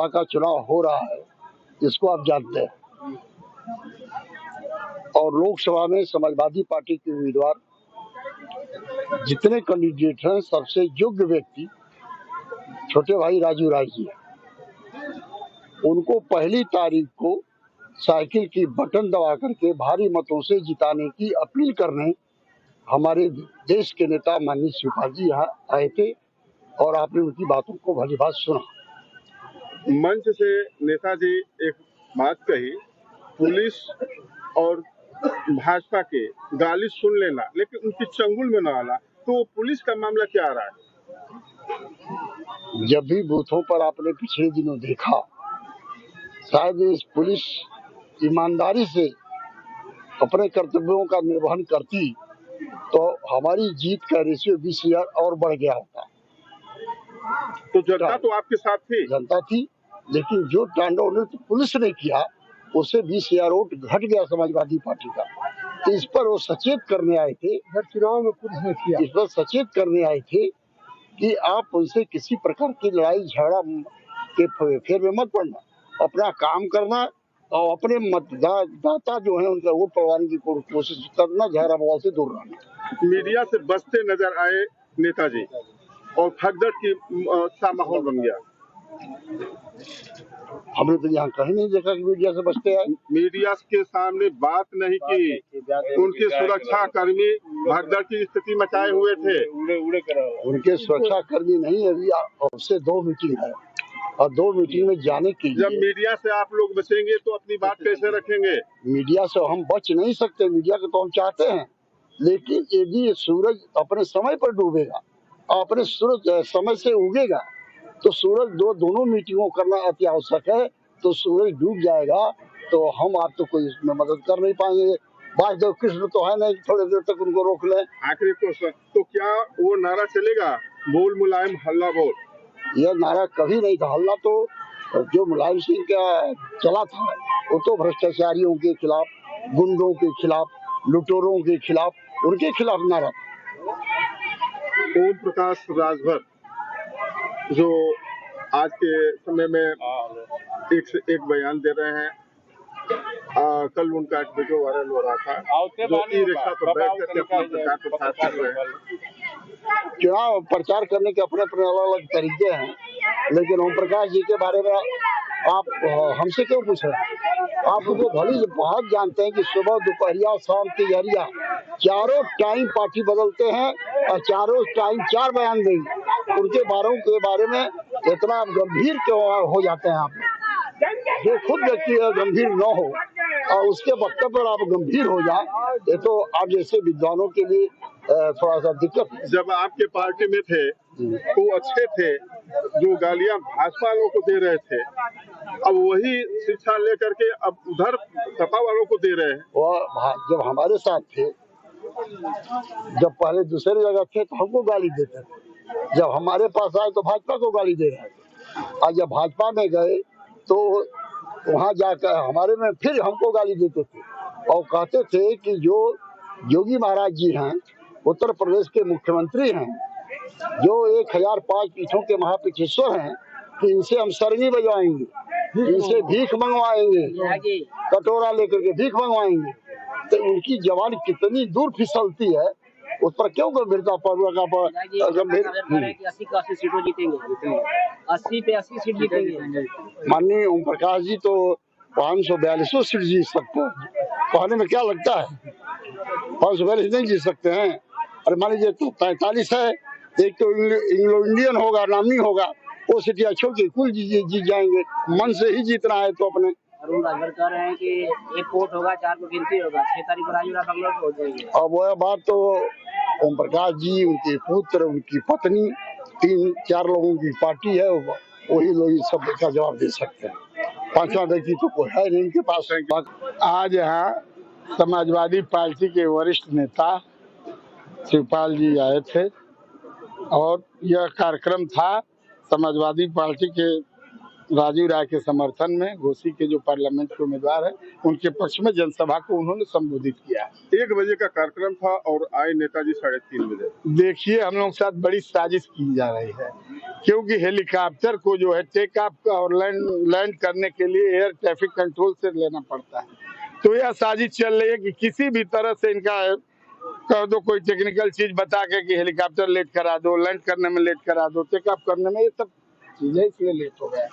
का चुनाव हो रहा है, इसको आप जानते हैं। और लोकसभा में समाजवादी पार्टी के उम्मीदवार जितने कैंडिडेट हैं, सबसे योग्य व्यक्ति छोटे भाई राजू राय जी हैं। उनको पहली तारीख को साइकिल की बटन दबा करके भारी मतों से जिताने की अपील करने हमारे देश के नेता माननीय शिवपाल जी यहाँ आए थे और आपने उनकी बातों को भली बात सुना। मंच से नेताजी एक बात कही, पुलिस और भाजपा के गाली सुन लेना लेकिन उनकी चंगुल में न आना, तो पुलिस का मामला क्या आ रहा है? जब भी बूथों पर आपने पिछले दिनों देखा, शायद इस पुलिस ईमानदारी से अपने कर्तव्यों का निर्वहन करती तो हमारी जीत का रेशियो 20,000 और बढ़ गया होता। तो जनता तो आपके साथ थी, जनता थी, लेकिन जो तांडव नृत्य पुलिस ने किया उससे 20,000 वोट घट गया समाजवादी पार्टी का। तो इस पर वो सचेत करने आए थे, हर चुनाव में पुलिस ने किया, इस पर सचेत करने आए थे कि आप उनसे किसी प्रकार की लड़ाई झगड़ा के फेर में मत पड़ना, अपना काम करना और अपने मतदाता जो है उनका वोट पड़वाने की कोशिश करना, झगड़ा बवाल से दूर रहना। मीडिया से बचते नजर आए नेताजी और भगदड़ की सा माहौल बन गया। हमने तो यहाँ कहीं नहीं देखा कि मीडिया से बचते आए। मीडिया के सामने बात नहीं की, उनके सुरक्षा कर्मी भगदड़ की स्थिति मचाए हुए थे। उनके सुरक्षा कर्मी नहीं, अभी उससे 2 मीटिंग है और 2 मीटिंग में जाने के लिए जब मीडिया से आप लोग बचेंगे तो अपनी बात कैसे रखेंगे? मीडिया से हम बच नहीं सकते, मीडिया को तो हम चाहते हैं, लेकिन यदि सूरज अपने समय पर डूबेगा और अपने सूरज समय से उगेगा तो सूरज दोनों मीटिंगों करना अति आवश्यक है। तो सूरज डूब जाएगा तो हम आप तो कोई इसमें मदद कर नहीं पाएंगे। वासुदेव कृष्ण तो है नहीं, थोड़ी देर तक उनको रोक लें। आखिरी क्वेश्चन, तो क्या वो नारा चलेगा, बोल मुलायम हल्ला बोल? यह नारा कभी नहीं था। हल्ला तो जो मुलायम सिंह का चला था वो तो भ्रष्टाचारियों के खिलाफ, गुंडों के खिलाफ, लुटेरों के खिलाफ, उनके खिलाफ नारा था। ओम प्रकाश राजभर जो आज के समय में एक से एक बयान दे रहे हैं, कल उनका एक वीडियो वायरल हो रहा था, जो ई रिक्शा पर बैठ करके अपना प्रचार प्रसार कर रहे हैं। चुनाव प्रचार करने के अपने अपने अलग अलग तरीके हैं, लेकिन ओम प्रकाश जी के बारे में आप हमसे क्यों पूछ रहे हैं? आप उनको भली बहुत जानते हैं कि सुबह दोपहरिया शाम तिजहरिया चारों टाइम पार्टी बदलते हैं और चारों टाइम 4 बयान देंगे। उनके बारे में इतना गंभीर क्यों हो जाते हैं आप? जो खुद व्यक्ति गंभीर न हो और उसके वक्तव्य पर आप गंभीर हो जाए, ये तो आप जैसे विद्वानों के लिए थोड़ा सा दिक्कत है। जब आपके पार्टी में थे तो अच्छे थे, जो गालियां भाजपा वालों को दे रहे थे, अब वही शिक्षा लेकर के अब उधर सपा वालों को दे रहे हैं। वो जब हमारे साथ थे, जब पहले दूसरी जगह थे तो हमको गाली देते थे, जब हमारे पास आए तो भाजपा को गाली दे रहे थे, और जब भाजपा में गए तो वहाँ जाकर हमारे में फिर हमको गाली देते थे और कहते थे कि जो योगी महाराज जी हैं, उत्तर प्रदेश के मुख्यमंत्री हैं, जो 1005 पीठों के महापीठेश्वर हैं, कि इनसे हम सरनी बजवाएंगे, इनसे भीख मंगवाएंगे, कटोरा लेकर के भीख मंगवाएंगे। तो उनकी जवान कितनी दूर फिसलती है, उस पर क्यों गंभीरता गंभीर 80 सीटों जीतेंगे, 80 पे 80 सीट जीतेंगे। माननीय ओम प्रकाश जी तो 542 सीट जीत सकते हैं, कहने में क्या लगता है? 542 नहीं जीत सकते हैं। अरे मान लीजिए तो 45 है, एक तो इंग्लो इंडियन होगा, नामनी होगा, वो सीट अच्छों की कुल जीत जाएंगे। मन से ही जीतना है तो अपने। अरुण राजभर कह रहे हैं कि एक वोट होगा, 4 को गिनती होगा, 6 तारीख को राजू राय हो जाएगी। अब वह बात तो ओम प्रकाश जी, उनके पुत्र, उनकी पत्नी, 3-4 लोगों की पार्टी है, वही लोग इस सब का जवाब दे सकते हैं। 5वां व्यक्ति तो कोई है नहीं उनके पास। आज यहाँ समाजवादी पार्टी के वरिष्ठ नेता शिवपाल जी आए थे और यह कार्यक्रम था समाजवादी पार्टी के राजू राय के समर्थन में। घोसी के जो पार्लियामेंट के उम्मीदवार है उनके पक्ष में जनसभा को उन्होंने संबोधित किया। 1 बजे का कार्यक्रम था और आए नेताजी 3:30 बजे। देखिए, हम लोग के साथ बड़ी साजिश की जा रही है। क्योंकि हेलीकॉप्टर को जो है टेक ऑफ और लैंड करने के लिए एयर ट्रैफिक कंट्रोल से लेना पड़ता है। तो यह साजिश चल रही है कि किसी भी तरह से इनका कह दो, कोई टेक्निकल चीज बता के कि हेलीकॉप्टर लेट करा दो, लैंड करने में लेट करा दो, टेक ऑफ करने में, ये सब चीजें इसलिए लेट हो गया।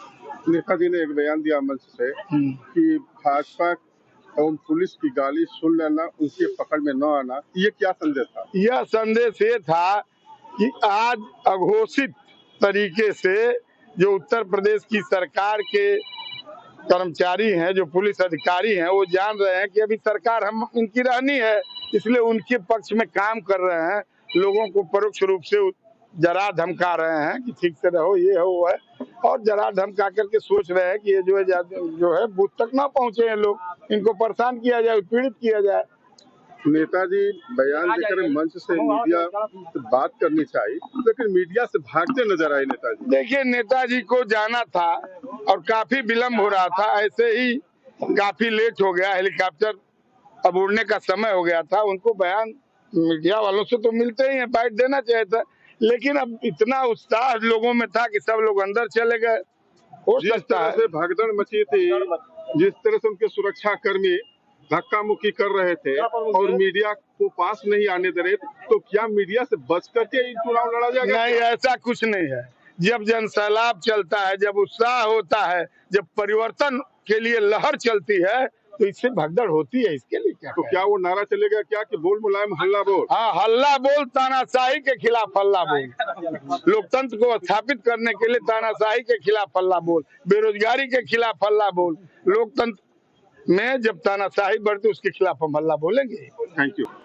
नेताजी ने एक बयान दिया मंच से कि भाजपा एवं पुलिस की गाली सुन लेना, उनके पकड़ में न आना, ये क्या संदेश था? यह संदेश ये था कि आज अघोषित तरीके से जो उत्तर प्रदेश की सरकार के कर्मचारी हैं, जो पुलिस अधिकारी हैं, वो जान रहे हैं कि अभी सरकार हम इनकी रहनी है, इसलिए उनके पक्ष में काम कर रहे हैं। लोगों को परोक्ष रूप से जरा धमका रहे हैं कि ठीक से रहो, ये हो वो है, और जरा धमका करके सोच रहे हैं कि ये जो है बूथ तक ना पहुंचे हैं लोग, इनको परेशान किया जाए, उत्पीड़ित किया जाए। नेताजी बयान देकर मंच से मीडिया से बात करनी चाहिए, लेकिन मीडिया से भागते नजर आए नेताजी। देखिए, नेताजी को जाना था और काफी विलम्ब हो रहा था, ऐसे ही काफी लेट हो गया, हेलीकॉप्टर अब उड़ने का समय हो गया था। उनको बयान मीडिया वालों से तो मिलते ही हैं, बाइट देना चाहिए था, लेकिन अब इतना उत्साह लोगों में था कि सब लोग अंदर चले गए। हो जिस सकता तरह है से भगदड़ मची थी, जिस तरह से उनके सुरक्षा कर्मी धक्का मुक्की कर रहे थे और मीडिया को पास नहीं आने दे रहे, तो क्या मीडिया से बच करके चुनाव लड़ा जाएगा? नहीं, ऐसा कुछ नहीं है। जब जनसैलाब चलता है, जब उत्साह होता है, जब परिवर्तन के लिए लहर चलती है, तो इससे भगदड़ होती है। इसके लिए क्या तो क्या वो नारा चलेगा क्या कि बोल मुलायम हल्ला बोल? हाँ, हल्ला बोल, तानाशाही के खिलाफ हल्ला बोल, लोकतंत्र को स्थापित करने के लिए तानाशाही के खिलाफ हल्ला बोल, बेरोजगारी के खिलाफ हल्ला बोल। लोकतंत्र में जब तानाशाही बढ़ती, उसके खिलाफ हम हल्ला बोलेंगे। Thank you.